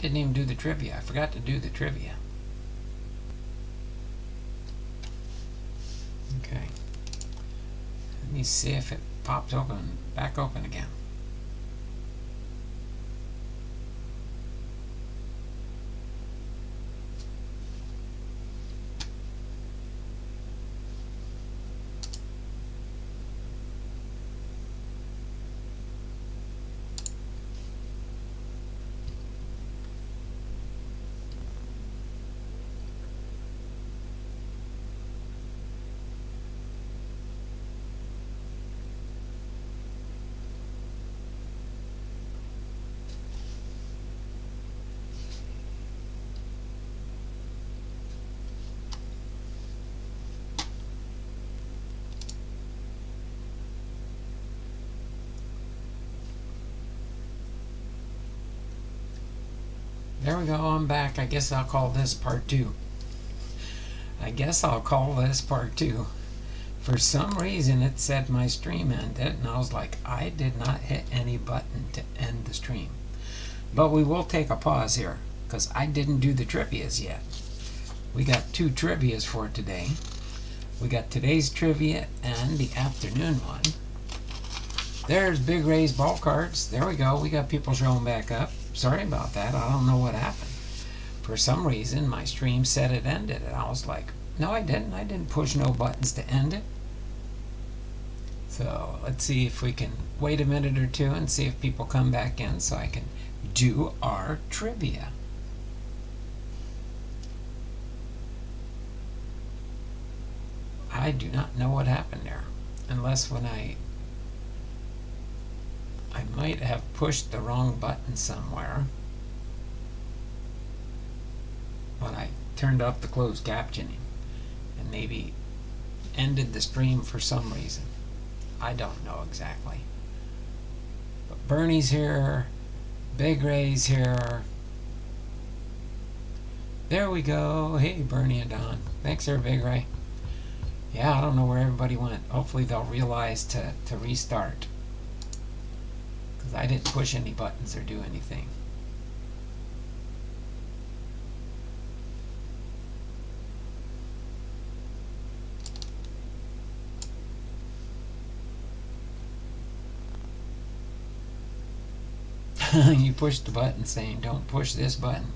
Didn't even do the trivia. I forgot to do the trivia. Okay. Let me see if it pops open, back open again. There we go, I'm back. I guess I'll call this part 2. For some reason it said my stream ended, and I was like, I did not hit any button to end the stream. But we will take a pause here, because I didn't do the trivias yet. We got 2 trivias for today. We got today's trivia and the afternoon one. There's Big Ray's ball cards. There we go. We got people showing back up. Sorry about that. I don't know what happened. For some reason, my stream said it ended, and I was like, no, I didn't. I didn't push no buttons to end it. So let's see if we can wait a minute or two and see if people come back in so I can do our trivia. I do not know what happened there, unless when I might have pushed the wrong button somewhere when I turned off the closed captioning and maybe ended the stream for some reason. I don't know exactly. But Bernie's here, Big Ray's here. There we go. Hey, Bernie and Don. Thanks there, Big Ray. Yeah, I don't know where everybody went. Hopefully they'll realize to restart. Because I didn't push any buttons or do anything. You pushed the button saying, don't push this button.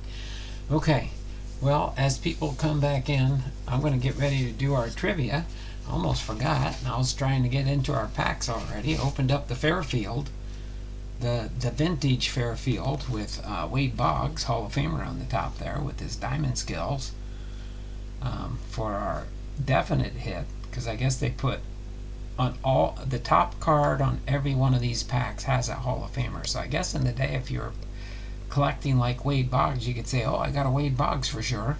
Okay, well, as people come back in, I'm going to get ready to do our trivia. I almost forgot. I was trying to get into our packs already. Opened up the Fairfield. The vintage Fairfield with Wade Boggs, Hall of Famer on the top there with his diamond skills for our definite hit, because I guess they put on all the top card on every one of these packs has a Hall of Famer. So I guess in the day, if you're collecting like Wade Boggs, you could say, oh, I got a Wade Boggs for sure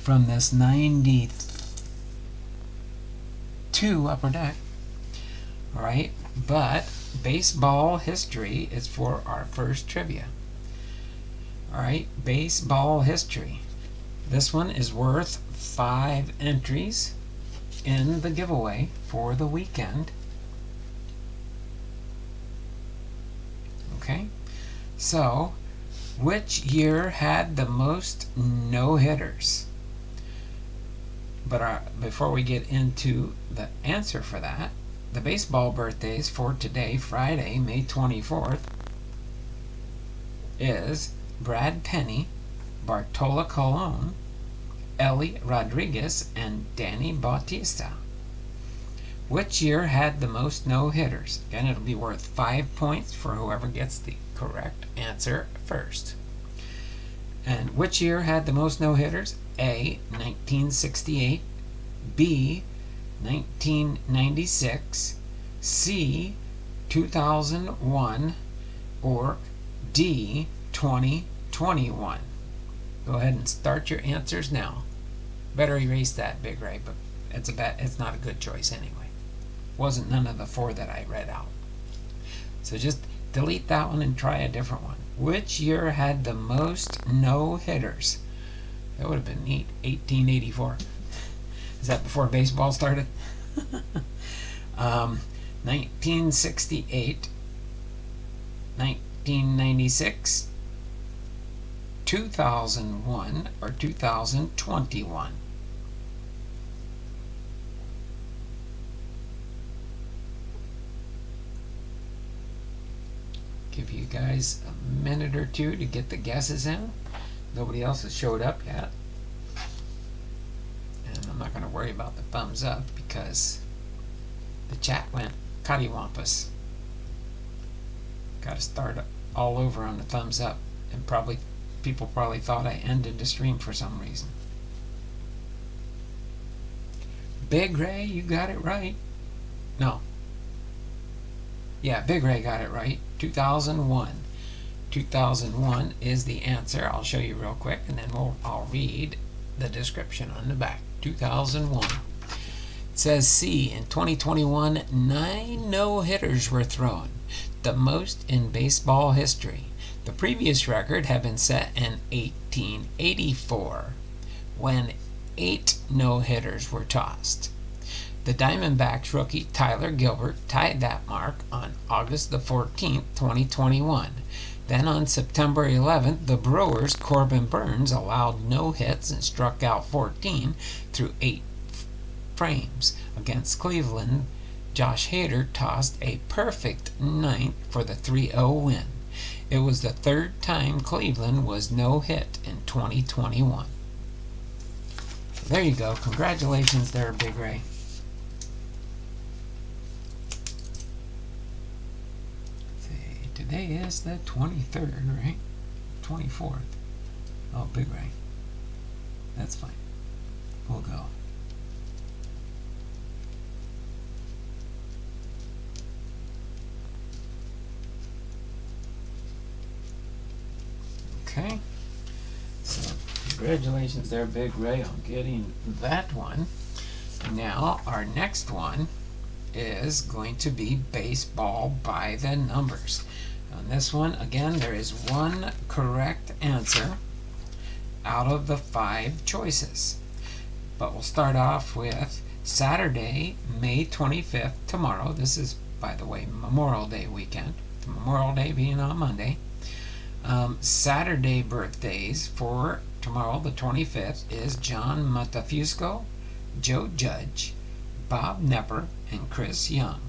from this 92 Upper Deck. All right, but baseball history is for our first trivia. All right, baseball history. This one is worth 5 entries in the giveaway for the weekend. Okay, so which year had the most no-hitters? But before we get into the answer for that, the baseball birthdays for today, Friday, May 24th, is Brad Penny, Bartola Colon, Ellie Rodriguez, and Danny Bautista. Which year had the most no-hitters? Again, it'll be worth 5 points for whoever gets the correct answer first. And which year had the most no-hitters? A, 1968, B, 1996, C, 2001, or D, 2021. Go ahead and start your answers now. Better erase that, Big Ray, but it's not a good choice anyway. Wasn't none of the 4 that I read out. So just delete that one and try a different one. Which year had the most no-hitters? That would have been neat. 1884. Is that before baseball started? 1968, 1996, 2001 or 2021? Give you guys a minute or two to get the guesses in. Nobody else has showed up yet. And I'm not going to worry about the thumbs up because the chat went cottywampus. Got to start all over on the thumbs up. And people probably thought I ended the stream for some reason. Big Ray, you got it right. No. Yeah, Big Ray got it right. 2001. 2001 is the answer. I'll show you real quick, and then I'll read the description on the back. 2001. It says C, in 2021, 9 no-hitters were thrown, the most in baseball history. The previous record had been set in 1884, when 8 no-hitters were tossed. The Diamondbacks rookie Tyler Gilbert tied that mark on August the 14th, 2021. Then on September 11th, the Brewers' Corbin Burns allowed no hits and struck out 14 through 8 frames. Against Cleveland, Josh Hader tossed a perfect ninth for the 3-0 win. It was the 3rd time Cleveland was no-hit in 2021. So there you go. Congratulations there, Big Ray. Today is the 23rd, right? 24th. Oh, Big Ray. That's fine. We'll go. Okay. So, congratulations there, Big Ray, on getting that one. Now, our next one is going to be baseball by the numbers. On this one, again, there is one correct answer out of the 5 choices. But we'll start off with Saturday, May 25th, tomorrow. This is, by the way, Memorial Day weekend. Memorial Day being on Monday. Saturday birthdays for tomorrow, the 25th, is John Montefusco, Joe Judge, Bob Nepper, and Chris Young.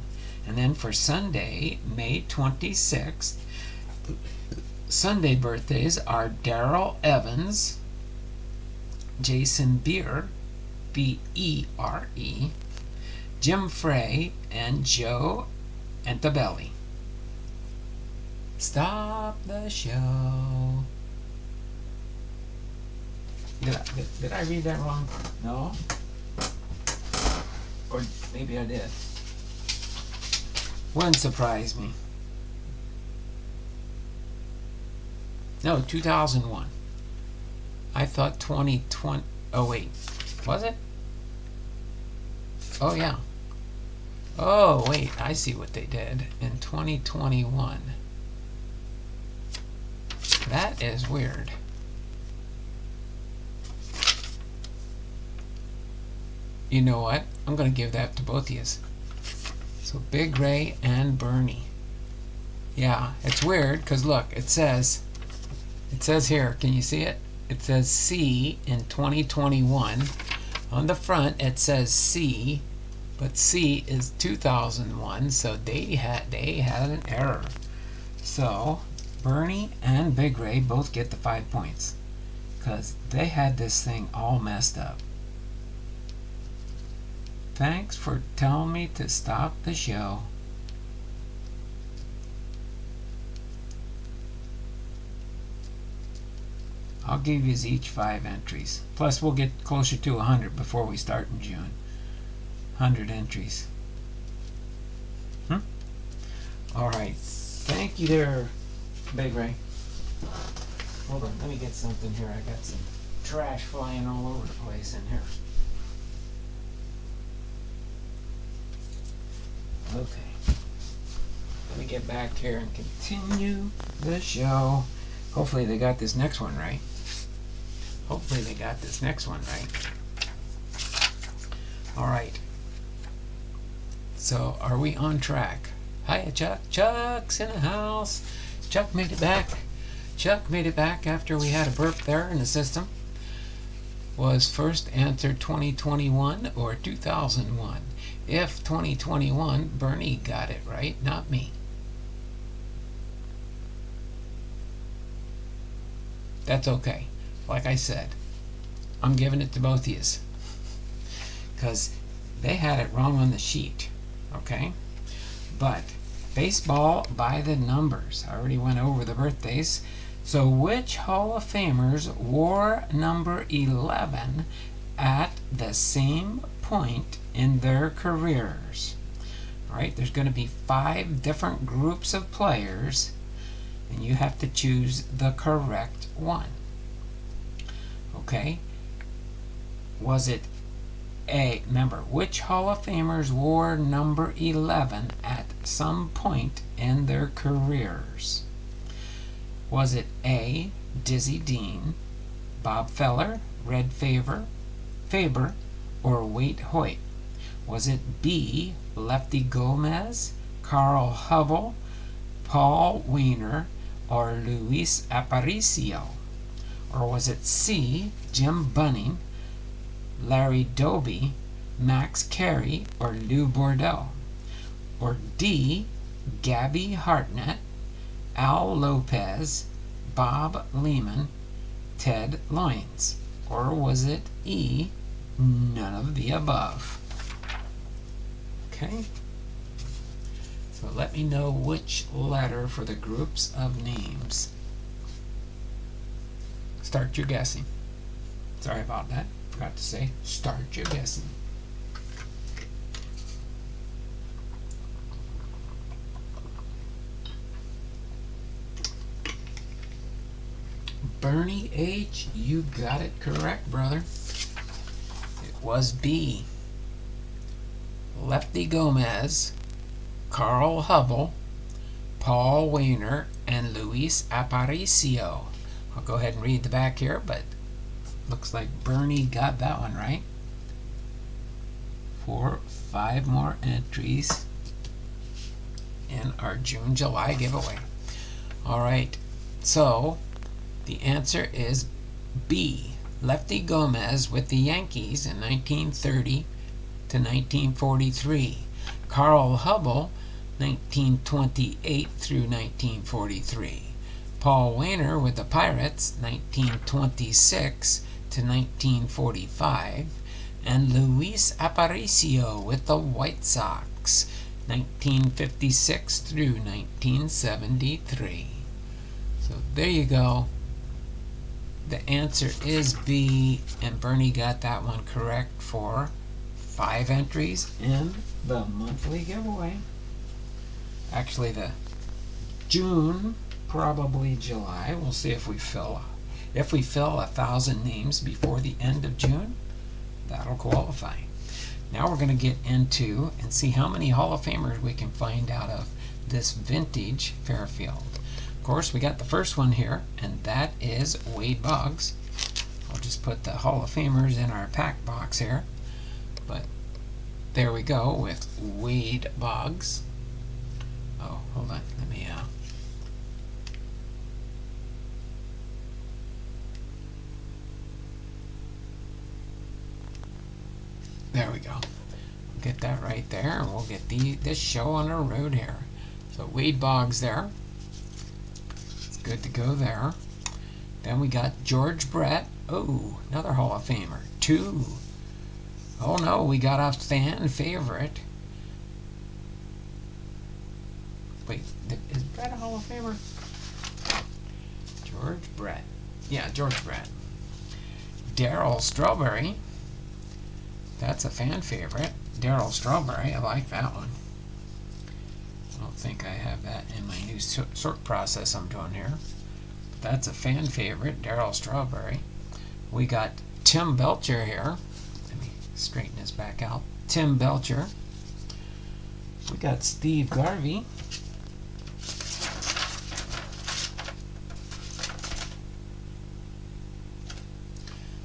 And then for Sunday, May 26th, Sunday birthdays are Darrell Evans, Jason Beer, B-E-R-E, Jim Frey, and Joe Antabelli. Stop the show. Did I read that wrong? No? Or maybe I did. Wouldn't surprise me. No, 2001. I thought 2020. Oh, wait. Was it? Oh, yeah. Oh, wait. I see what they did in 2021. That is weird. You know what? I'm going to give that to both of you. So Big Ray and Bernie. Yeah, it's weird because look, it says here, can you see it? It says C in 2021. On the front it says C, but C is 2001, so they had an error. So Bernie and Big Ray both get the 5 points because they had this thing all messed up. Thanks for telling me to stop the show. I'll give you each 5 entries. Plus we'll get closer to 100 before we start in June. 100 entries. Alright. Thank you there, Big Ray. Hold on, let me get something here. I got some trash flying all over the place in here. Okay, let me get back here and continue the show. Hopefully they got this next one right. Alright. So, are we on track? Hiya, Chuck. Chuck's in the house. Chuck made it back. Chuck made it back after we had a burp there in the system. Was first answered 2021 or 2001? If 2021, Bernie got it right, not me. That's okay. Like I said, I'm giving it to both of yous, because they had it wrong on the sheet, okay? But baseball by the numbers. I already went over the birthdays. So which Hall of Famers wore number 11 at the same point in their careers? All right, there's going to be 5 different groups of players, and you have to choose the correct one. Okay? Was it A, remember, which Hall of Famers wore number 11 at some point in their careers? Was it A, Dizzy Dean, Bob Feller, Red Faber, or Waite Hoyt? Was it B, Lefty Gomez, Carl Hubble, Paul Weiner, or Luis Aparicio? Or was it C, Jim Bunning, Larry Doby, Max Carey, or Lou Bordeaux? Or D, Gabby Hartnett, Al Lopez, Bob Lehman, Ted Loynes? Or was it E, none of the above? Okay? So let me know which letter for the groups of names. Start your guessing. Sorry about that. Forgot to say, start your guessing. Bernie H., you got it correct, brother. It was B. Lefty Gomez, Carl Hubble, Paul Weiner, and Luis Aparicio. I'll go ahead and read the back here, but looks like Bernie got that one right. For 5 more entries in our June-July giveaway. All right, so the answer is B. Lefty Gomez with the Yankees in 1930 to 1943. Carl Hubble, 1928 through 1943. Paul Weiner with the Pirates, 1926 to 1945. And Luis Aparicio with the White Sox, 1956 through 1973. So there you go. The answer is B, and Bernie got that one correct for 5 entries in the monthly giveaway. Actually, the June, probably July. We'll see if we fill 1,000 names before the end of June. That'll qualify. Now we're going to get into and see how many Hall of Famers we can find out of this vintage Fairfield. Of course, we got the first one here, and that is Wade Boggs. I'll just put the Hall of Famers in our pack box here. But there we go with Wade Boggs. Oh, hold on. Let me there we go. Get that right there, and we'll get this show on the road here. So Wade Boggs there. It's good to go there. Then we got George Brett. Oh, another Hall of Famer. 2. Oh no, we got a fan favorite. Wait, is Brett a Hall of Famer? George Brett. Yeah, George Brett. Darryl Strawberry. That's a fan favorite. Darryl Strawberry, I like that one. I don't think I have that in my new sort process I'm doing here. But that's a fan favorite, Darryl Strawberry. We got Tim Belcher here. Let me straighten this back out. Tim Belcher. We got Steve Garvey.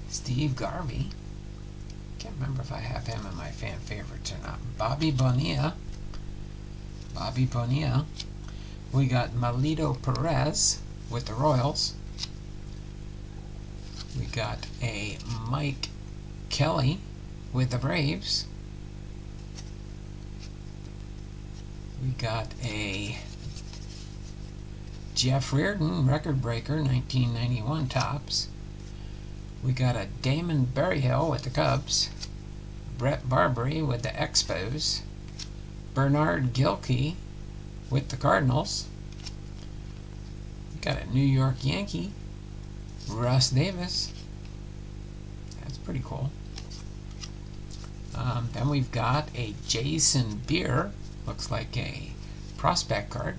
Steve Garvey. Can't remember if I have him in my fan favorites or not. Bobby Bonilla. We got Melito Perez. with the Royals. We got a Mike Kelly with the Braves. We got a Jeff Reardon, record breaker, 1991 Topps. We got a Damon Berryhill with the Cubs. Brett Barbary with the Expos. Bernard Gilkey with the Cardinals. We got a New York Yankee, Russ Davis. That's pretty cool. Then we've got a Jason Beer, looks like a prospect card.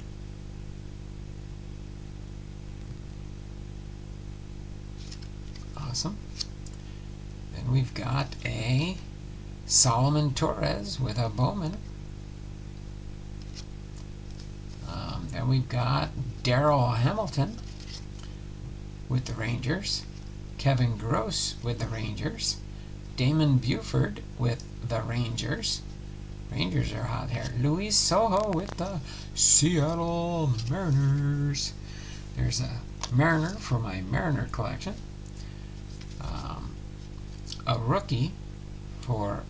Awesome. Then we've got a Solomon Torres with a Bowman. Then we've got Darrell Hamilton with the Rangers. Kevin Gross with the Rangers. Damon Buford with the Rangers. Rangers are hot here. Luis Sojo with the Seattle Mariners. There's a Mariner for my Mariner collection. A rookie for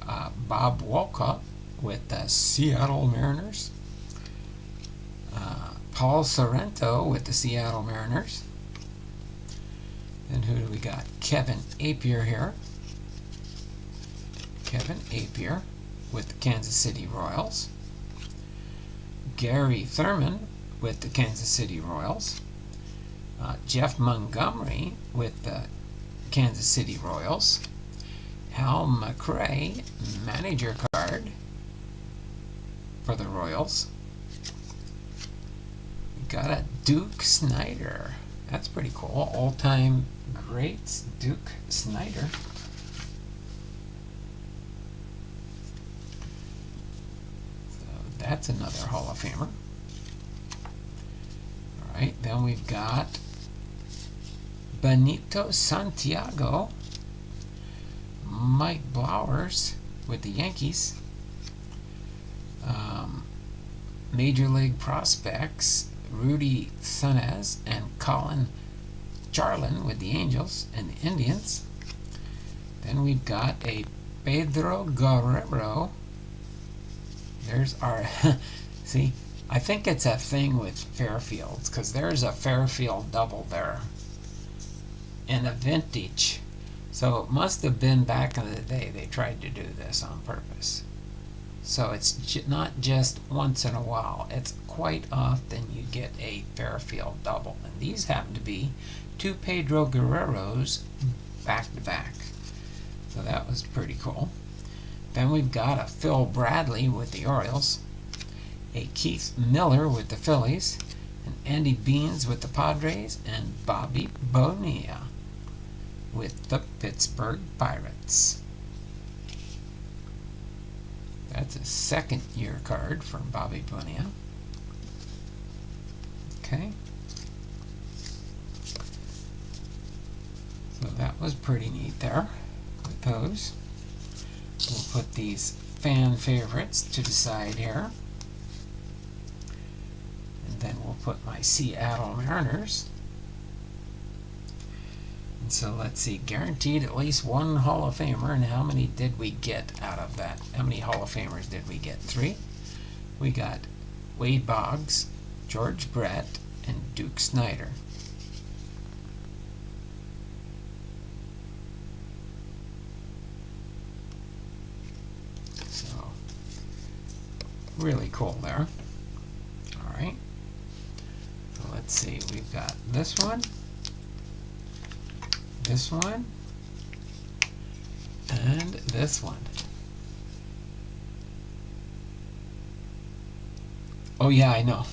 Bob Walcott with the Seattle Mariners. Paul Sorrento with the Seattle Mariners. And who do we got? Kevin Appier here. Kevin Appier with the Kansas City Royals. Gary Thurman with the Kansas City Royals. Jeff Montgomery with the Kansas City Royals. Hal McRae, manager card for the Royals. We got a Duke Snider. That's pretty cool. All-time greats, Duke Snider. So that's another Hall of Famer. Alright, then we've got Benito Santiago, Mike Blowers with the Yankees. Major League prospects, Rudy Sunez and Colin Charlin with the Angels and the Indians. Then we've got a Pedro Guerrero. There's our see, I think it's a thing with Fairfields, because there's a Fairfield double there in a vintage. So it must have been back in the day they tried to do this on purpose. So it's not just once in a while. It's quite often you get a Fairfield double. And these happen to be two Pedro Guerreros back to back. So that was pretty cool. Then we've got a Phil Bradley with the Orioles, a Keith Miller with the Phillies, an Andy Beans with the Padres, and Bobby Bonilla with the Pittsburgh Pirates. That's a second-year card from Bobby Bonilla. Okay. So that was pretty neat there with those. We'll put these fan favorites to the side here. And then we'll put my Seattle Mariners. And so let's see, guaranteed at least one Hall of Famer, and how many did we get out of that? How many Hall of Famers did we get? 3. We got Wade Boggs, George Brett, and Duke Snider. So, really cool there. Alright. So let's see, we've got this one, this one, and this one. Oh yeah, I know.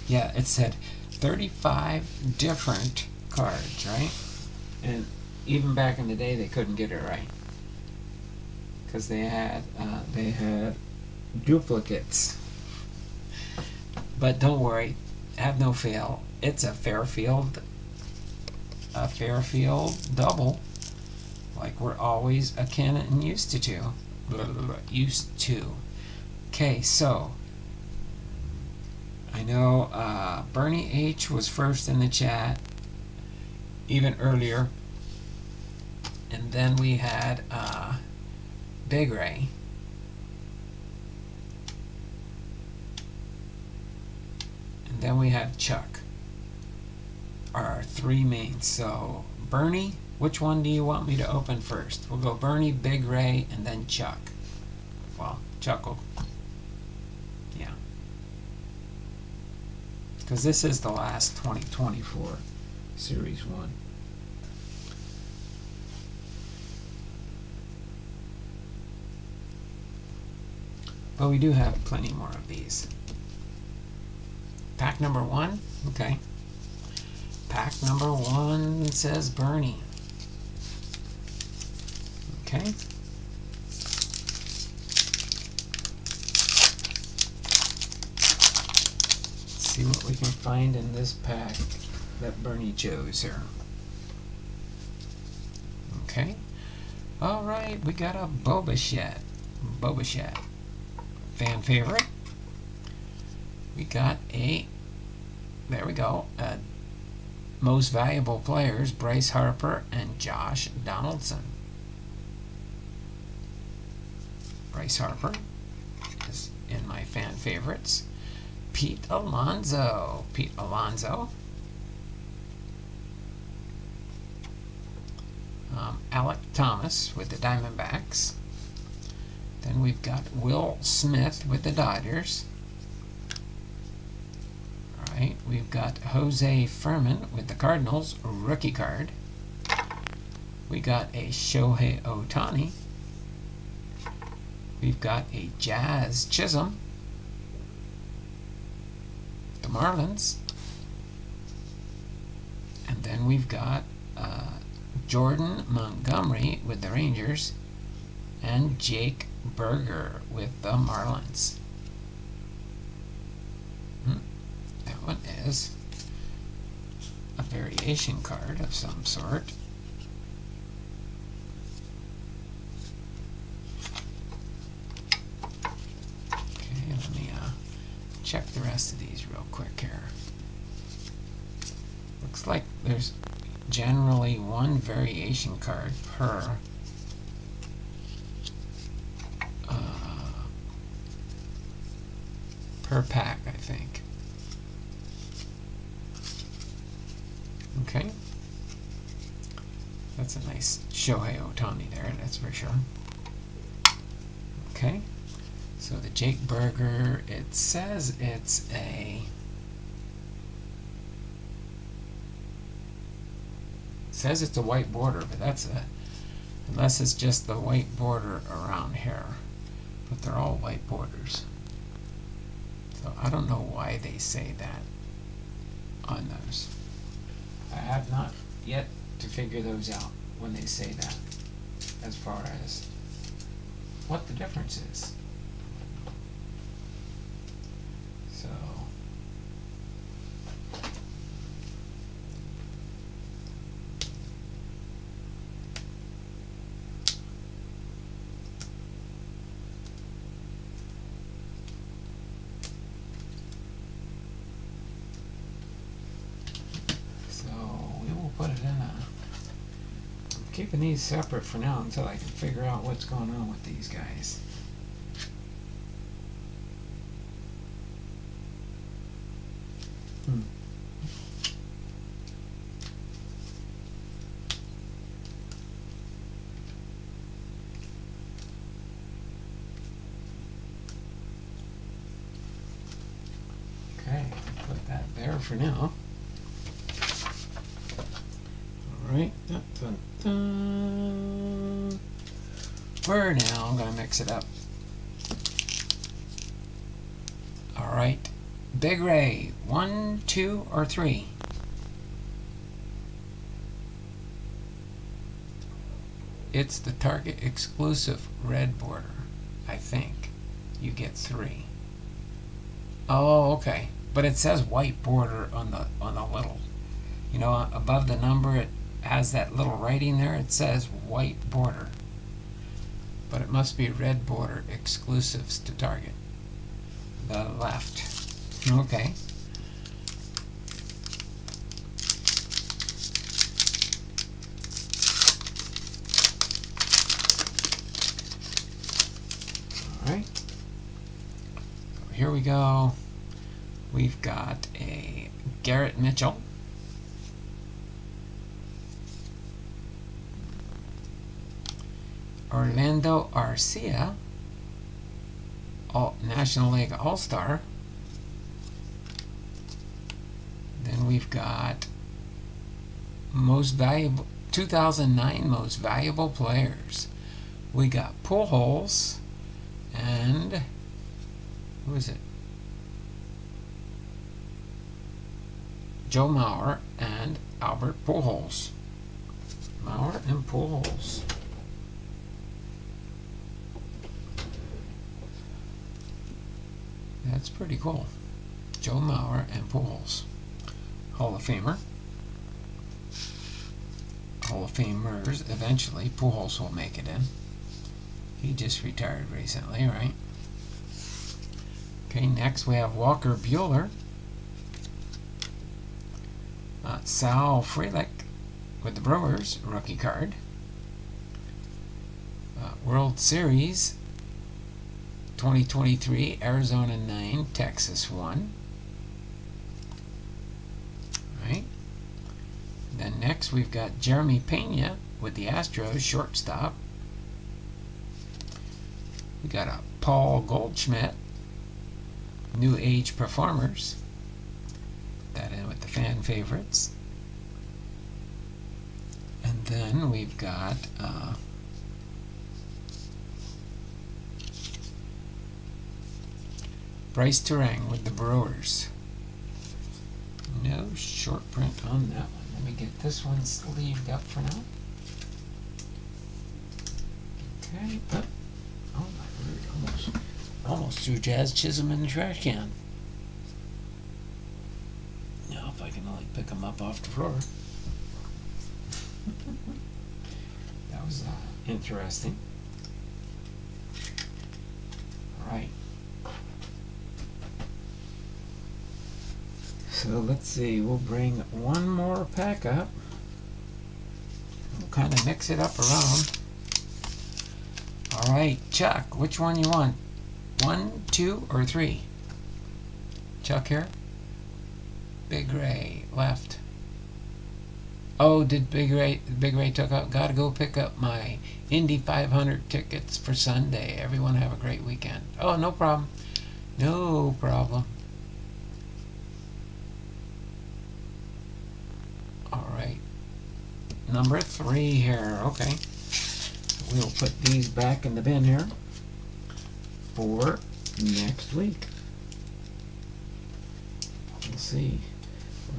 Yeah, it said 35 different cards, right? And even back in the day, they couldn't get it right because they had duplicates. But don't worry, have no fear. It's a Fairfield double, like we're always a Canon used to. Okay, so I know Bernie H was first in the chat, even earlier. And then we had Big Ray. And then we have Chuck. Our three mains. So, Bernie, which one do you want me to open first? We'll go Bernie, Big Ray, and then Chuck. Well, Chuck will... Yeah. Because this is the last 2024 Series 1. But we do have plenty more of these. Pack number 1. Okay. Pack number 1 says Bernie. Okay. See what we can find in this pack that Bernie chose here. Okay. Alright, we got a Boba Fett. Fan favorite. We got a, there we go, most valuable players, Bryce Harper and Josh Donaldson. Bryce Harper is in my fan favorites. Pete Alonso. Alec Thomas with the Diamondbacks. Then we've got Will Smith with the Dodgers. Alright, we've got Jose Furman with the Cardinals, rookie card. We got a Shohei Ohtani. We've got a Jazz Chisholm, the Marlins. And then we've got Jordan Montgomery with the Rangers and Jake Burger with the Marlins. That one is a variation card of some sort. Okay, let me check the rest of these real quick here. Looks like there's generally one variation card per pack, I think. Okay. That's a nice Shohei Ohtani there, that's for sure. Okay. So the Jake Burger, it says it's a... says it's a white border, but that's a... unless it's just the white border around here. But they're all white borders. So I don't know why they say that on those. I have not yet to figure those out when they say that, as far as what the difference is. So put it in a... I'm keeping these separate for now until I can figure out what's going on with these guys. Okay, I'll put that there for now. Right. Where now? I'm going to mix it up. Alright. Big Ray. 1, 2, or 3? It's the Target exclusive red border, I think. You get 3. Oh, okay. But it says white border on the little. You know, above the number it has that little writing there. It says white border, but it must be red border exclusives to Target. The left. Okay. All right. Here we go. We've got a Garrett Mitchell. Orlando Arcia, National League All-Star. Then we've got most valuable 2009 most valuable players. We got Pujols and who is it? Joe Mauer and Albert Pujols. Mauer and Pujols. That's pretty cool. Joe Mauer and Pujols. Hall of Famer. Hall of Famers eventually. Pujols will make it in. He just retired recently, right? Okay, next we have Walker Buehler. Sal Frelick with the Brewers, rookie card. World Series 2023, Arizona 9, Texas 1. Right. Then next we've got Jeremy Pena with the Astros, shortstop. We got a Paul Goldschmidt, New Age Performers. That in with the fan favorites. And then we've got Bryce Turang with the Brewers. No short print on that one. Let me get this one sleeved up for now. Okay. Oh my word, almost threw Jazz Chisholm in the trash can. Now if I can only pick them up off the floor. That was interesting. All right. So let's see, we'll bring one more pack up. We'll kind of mix it up around. All right, Chuck, which one you want? 1, 2, or 3? Chuck here. Big Ray left. Oh, did Big Ray took out? Gotta go pick up my Indy 500 tickets for Sunday. Everyone have a great weekend. Oh, no problem. No problem. All right. Number 3 here. Okay. We'll put these back in the bin here for next week. We'll see.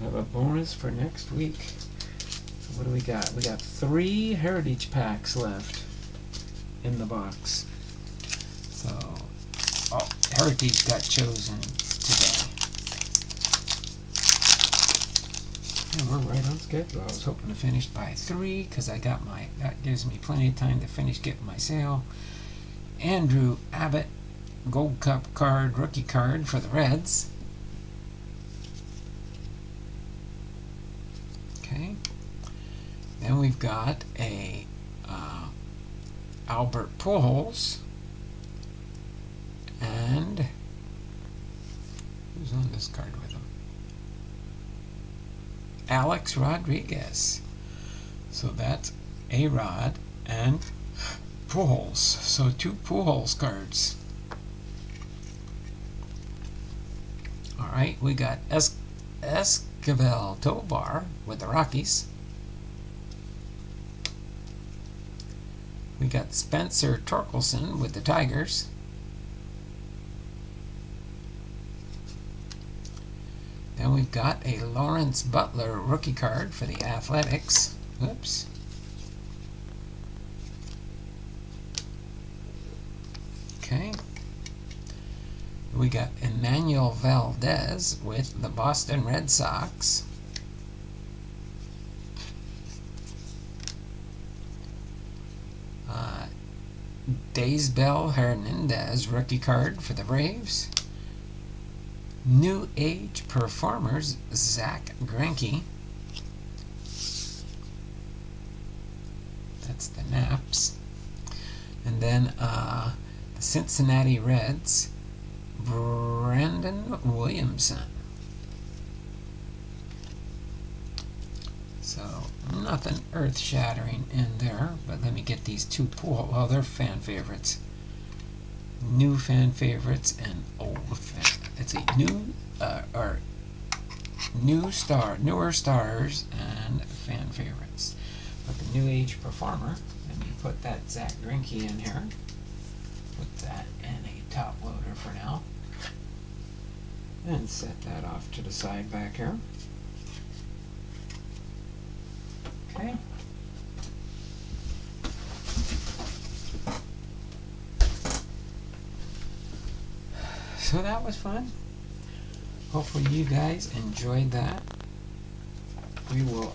We'll have a bonus for next week. What do we got? We got 3 Heritage packs left in the box. So, Heritage got chosen today. And we're right on schedule. I was hoping to finish by 3 because I got that gives me plenty of time to finish getting my sale. Andrew Abbott, Gold Cup card, rookie card for the Reds. Okay. Then we've got a Albert Pujols. And who's on this card with him? Alex Rodriguez. So that's A-Rod and Pujols. So 2 Pujols cards. Alright, we got Esquivel Tovar with the Rockies. We got Spencer Torkelson with the Tigers. Then we've got a Lawrence Butler rookie card for the Athletics. Oops. Okay. We got Emmanuel Valdez with the Boston Red Sox. Daysbel Hernandez rookie card for the Braves. New Age Performers, Zach Greinke. That's the Naps. And then the Cincinnati Reds, Brandon Williamson. So nothing earth-shattering in there, but let me get these two pool. Well, they're fan favorites. New fan favorites and old fan. It's a newer stars and fan favorites. But the New Age Performer, let me put that Zach Greinke in here. Put that in a top loader for now. And set that off to the side back here. Okay. So that was fun. Hopefully you guys enjoyed that. We will,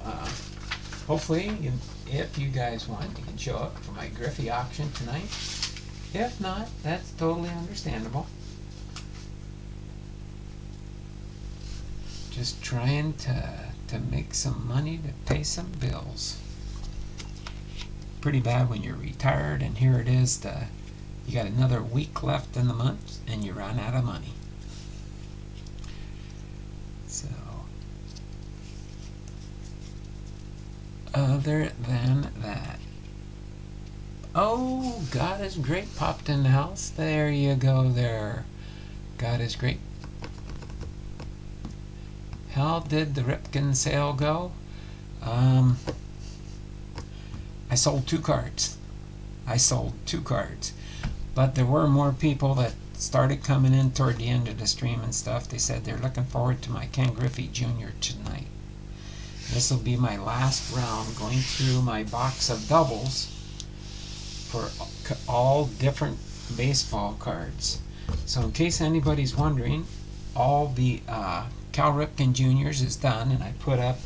hopefully, if you guys want, you can show up for my Griffey auction tonight. If not, that's totally understandable. Just trying to make some money to pay some bills. Pretty bad when you're retired and here it is, you got another week left in the month and you run out of money. So other than that, oh, God is Great popped in the house. There you go there. God is Great. How did the Ripken sale go? I sold 2 cards. But there were more people that started coming in toward the end of the stream and stuff. They said they're looking forward to my Ken Griffey Jr. tonight. This will be my last round going through my box of doubles for all different baseball cards. So in case anybody's wondering, all the Cal Ripken Jr.'s is done, and I put up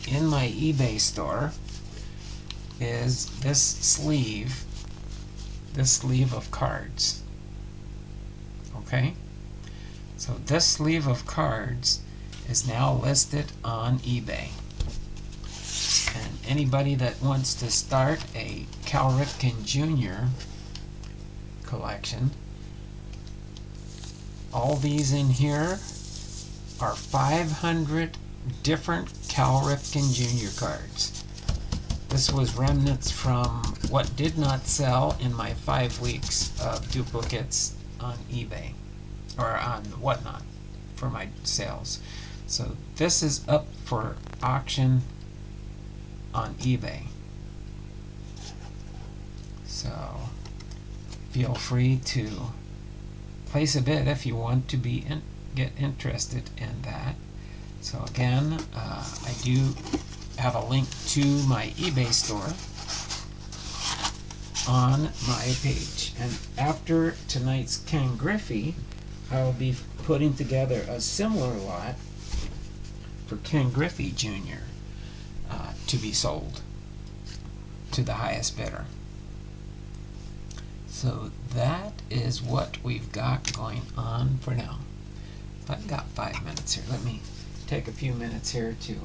in my eBay store is this sleeve of cards. Okay, so this sleeve of cards is now listed on eBay, and anybody that wants to start a Cal Ripken Jr. collection, all these in here are 500 different Cal Ripken Jr. cards. This was remnants from what did not sell in my 5 weeks of duplicates on eBay or on WhattNot for my sales. So this is up for auction on eBay. So feel free to place a bid if you want to get interested in that. So again, I do have a link to my eBay store on my page. And after tonight's Ken Griffey, I'll be putting together a similar lot for Ken Griffey Jr. To be sold to the highest bidder. So that is what we've got going on for now. I've got 5 minutes here. Let me take a few minutes here to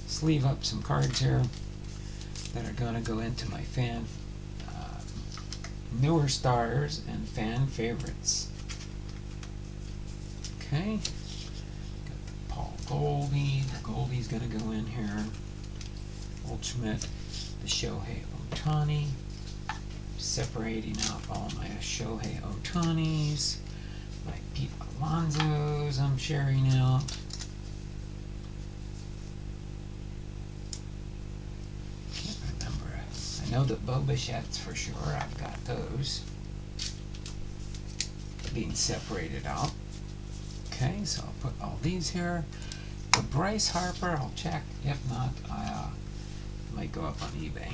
sleeve up some cards here that are going to go into my newer stars and fan favorites. Okay, got the Paul Goldie. The Goldie's going to go in here. Ultimate, the Shohei Ohtani. Separating out all my Shohei Ohtanis, my Pete Alonsos I'm sharing out. Can't remember. I know the Bo Bichette's for sure. I've got those being separated out. Okay, so I'll put all these here. The Bryce Harper, I'll check. If not, I might go up on eBay.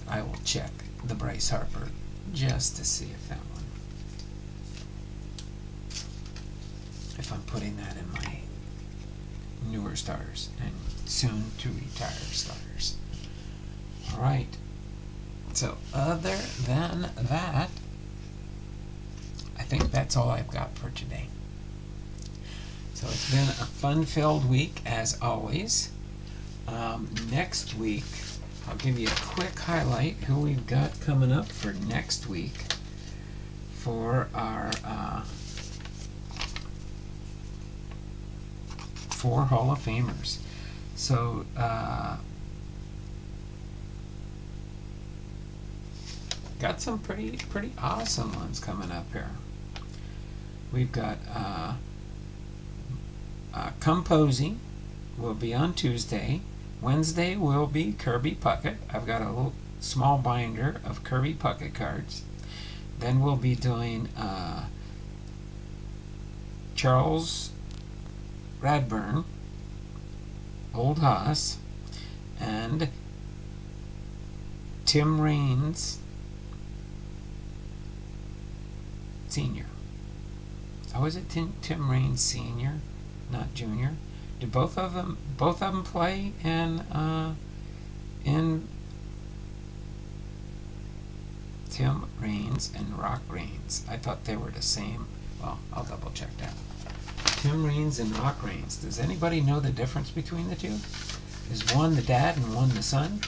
I will check the Bryce Harper just to see if that one, if I'm putting that in my newer stars and soon to retire stars. All right. So other than that, I think that's all I've got for today. So it's been a fun-filled week as always. Next week, I'll give you a quick highlight who we've got coming up for next week for our 4 Hall of Famers. So got some pretty awesome ones coming up here. We've got composing will be on Tuesday. Wednesday will be Kirby Puckett. I've got a little small binder of Kirby Puckett cards. Then we'll be doing Charles Radburn, Old Haas, and Tim Raines Sr. Oh, is it Tim Raines Sr., not Jr.? Do both of them play in Tim Raines and Rock Raines? I thought they were the same. Well, I'll double check that. Tim Raines and Rock Raines. Does anybody know the difference between the two? Is one the dad and one the son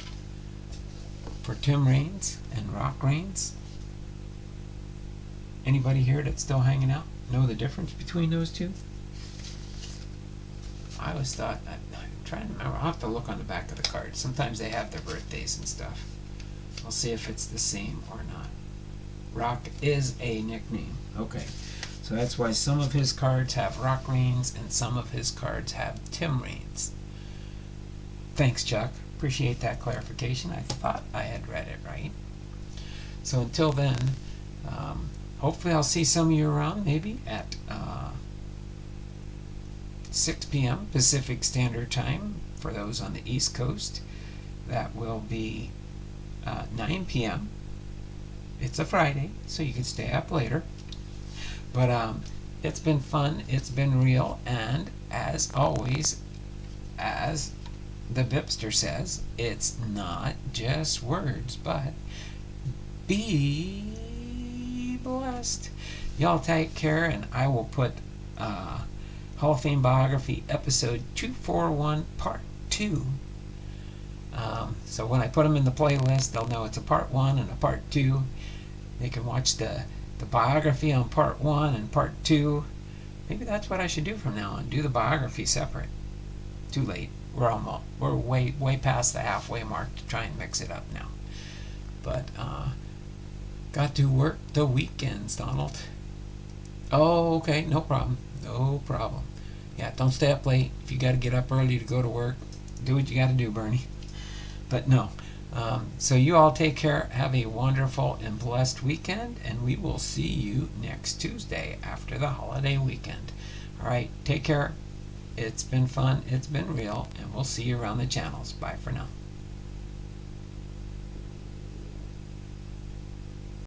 for Tim Raines and Rock Raines? Anybody here that's still hanging out know the difference between those two? I always thought, I'm trying to remember, I'll have to look on the back of the card. Sometimes they have their birthdays and stuff. I'll see if it's the same or not. Rock is a nickname. Okay, so that's why some of his cards have Rock Raines and some of his cards have Tim Raines. Thanks, Chuck. Appreciate that clarification. I thought I had read it right. So until then, hopefully I'll see some of you around, maybe at 6 p.m. Pacific Standard Time for those on the East Coast. That will be 9 p.m. It's a Friday, so you can stay up later. But it's been fun, it's been real, and as always, as the Bipster says, it's not just words, but be blessed. Y'all take care, and I will put Hall of Fame Biography episode 241 part 2. So when I put them in the playlist, they'll know it's a part 1 and a part 2. They can watch the biography on part 1 and part 2. Maybe that's what I should do from now on. Do the biography separate. Too late. We're way past the halfway mark to try and mix it up now. But got to work the weekends, Donald. Oh, okay, no problem. No problem. Yeah, don't stay up late. If you got to get up early to go to work, do what you got to do, Bernie. But no. So you all take care. Have a wonderful and blessed weekend, and we will see you next Tuesday after the holiday weekend. All right, take care. It's been fun. It's been real, and we'll see you around the channels. Bye for now.